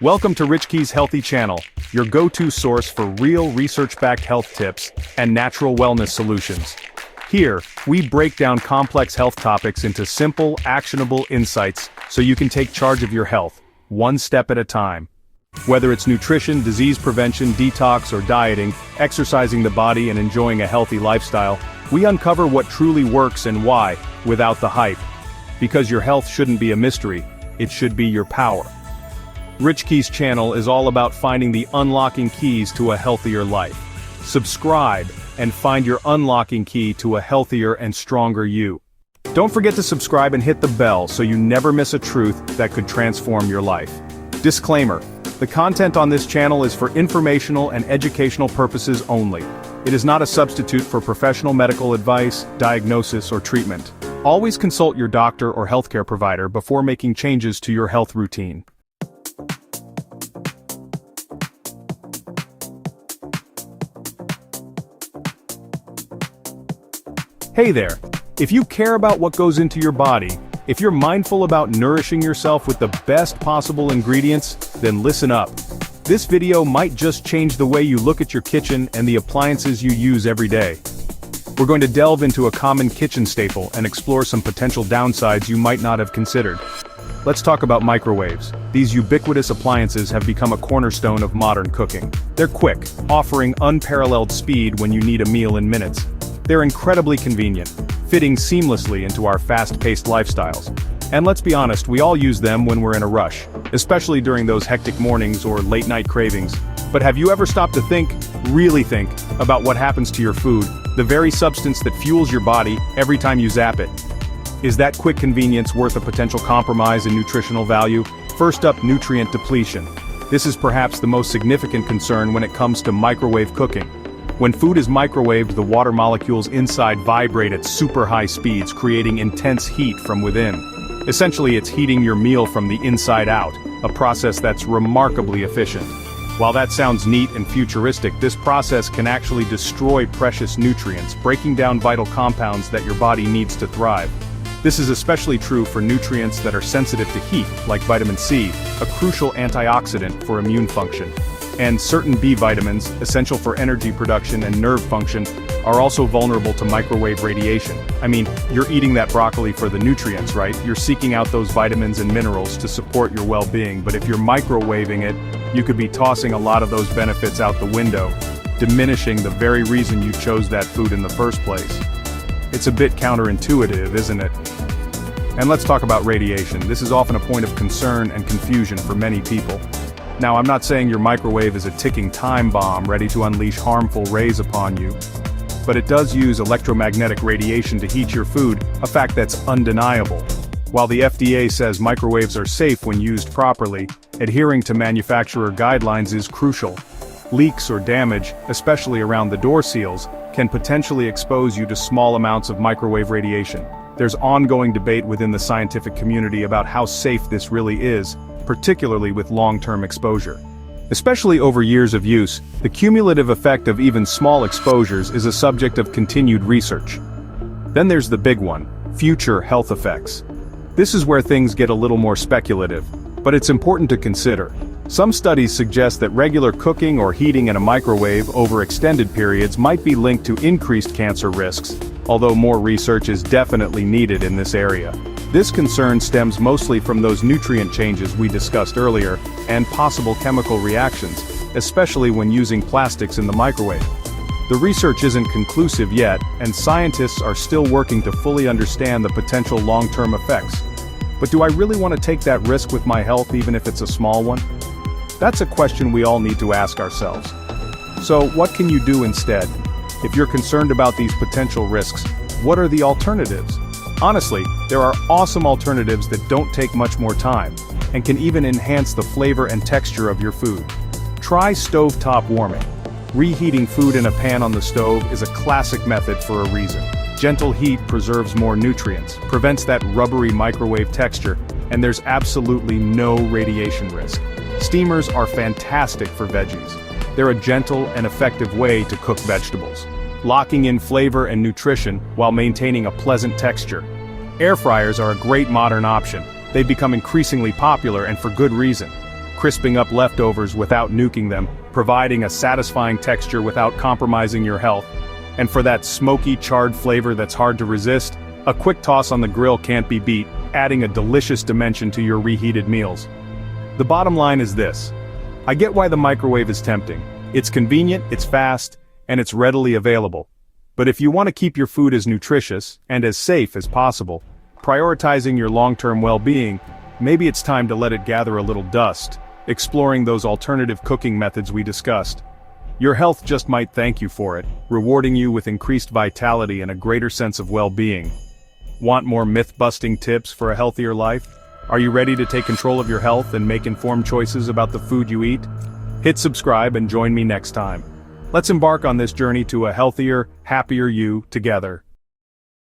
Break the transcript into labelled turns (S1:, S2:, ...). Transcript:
S1: Welcome to Rich Key's Healthy Channel, your go-to source for real research-backed health tips and natural wellness solutions. Here, we break down complex health topics into simple, actionable insights so you can take charge of your health, one step at a time. Whether it's nutrition, disease prevention, detox, or dieting, exercising the body and enjoying a healthy lifestyle, we uncover what truly works and why, without the hype. Because your health shouldn't be a mystery, it should be your power. Rich Key's channel is all about finding the unlocking keys to a healthier life. Subscribe and find your unlocking key to a healthier and stronger you. Don't forget to subscribe and hit the bell so you never miss a truth that could transform your life. Disclaimer: the content on this channel is for informational and educational purposes only. It is not a substitute for professional medical advice, diagnosis, or treatment. Always consult your doctor or healthcare provider before making changes to your health routine. Hey there! If you care about what goes into your body, if you're mindful about nourishing yourself with the best possible ingredients, then listen up. This video might just change the way you look at your kitchen and the appliances you use every day. We're going to delve into a common kitchen staple and explore some potential downsides you might not have considered. Let's talk about microwaves. These ubiquitous appliances have become a cornerstone of modern cooking. They're quick, offering unparalleled speed when you need a meal in minutes. They're incredibly convenient, fitting seamlessly into our fast-paced lifestyles. And let's be honest, we all use them when we're in a rush, especially during those hectic mornings or late-night cravings. But have you ever stopped to think, really think, about what happens to your food, the very substance that fuels your body every time you zap it? Is that quick convenience worth a potential compromise in nutritional value? First up, nutrient depletion. This is perhaps the most significant concern when it comes to microwave cooking. When food is microwaved, the water molecules inside vibrate at super high speeds, creating intense heat from within. Essentially, it's heating your meal from the inside out, a process that's remarkably efficient. While that sounds neat and futuristic, this process can actually destroy precious nutrients, breaking down vital compounds that your body needs to thrive. This is especially true for nutrients that are sensitive to heat, like vitamin C, a crucial antioxidant for immune function. And certain B vitamins, essential for energy production and nerve function, are also vulnerable to microwave radiation. I mean, you're eating that broccoli for the nutrients, right? You're seeking out those vitamins and minerals to support your well-being, but if you're microwaving it, you could be tossing a lot of those benefits out the window, diminishing the very reason you chose that food in the first place. It's a bit counterintuitive, isn't it? And let's talk about radiation. This is often a point of concern and confusion for many people. Now, I'm not saying your microwave is a ticking time bomb ready to unleash harmful rays upon you, but it does use electromagnetic radiation to heat your food, a fact that's undeniable. While the FDA says microwaves are safe when used properly, adhering to manufacturer guidelines is crucial. Leaks or damage, especially around the door seals, can potentially expose you to small amounts of microwave radiation. There's ongoing debate within the scientific community about how safe this really is, particularly with long-term exposure. Especially over years of use, the cumulative effect of even small exposures is a subject of continued research. Then there's the big one: future health effects. This is where things get a little more speculative, but it's important to consider. Some studies suggest that regular cooking or heating in a microwave over extended periods might be linked to increased cancer risks, although more research is definitely needed in this area. This concern stems mostly from those nutrient changes we discussed earlier, and possible chemical reactions, especially when using plastics in the microwave. The research isn't conclusive yet, and scientists are still working to fully understand the potential long-term effects. But do I really want to take that risk with my health, even if it's a small one? That's a question we all need to ask ourselves. So, what can you do instead? If you're concerned about these potential risks, what are the alternatives? Honestly, there are awesome alternatives that don't take much more time, and can even enhance the flavor and texture of your food. Try stovetop warming. Reheating food in a pan on the stove is a classic method for a reason. Gentle heat preserves more nutrients, prevents that rubbery microwave texture, and there's absolutely no radiation risk. Steamers are fantastic for veggies. They're a gentle and effective way to cook vegetables, locking in flavor and nutrition while maintaining a pleasant texture. Air fryers are a great modern option. They've become increasingly popular, and for good reason. crisping up leftovers without nuking them, providing a satisfying texture without compromising your health. And for that smoky, charred flavor that's hard to resist, a quick toss on the grill can't be beat, adding a delicious dimension to your reheated meals. The bottom line is this: I get why the microwave is tempting. It's convenient, it's fast, and it's readily available. But if you want to keep your food as nutritious and as safe as possible, prioritizing your long-term well-being, maybe it's time to let it gather a little dust, exploring those alternative cooking methods we discussed. Your health just might thank you for it, rewarding you with increased vitality and a greater sense of well-being. Want more myth-busting tips for a healthier life? Are you ready to take control of your health and make informed choices about the food you eat? Hit subscribe and join me next time. Let's embark on this journey to a healthier, happier you together.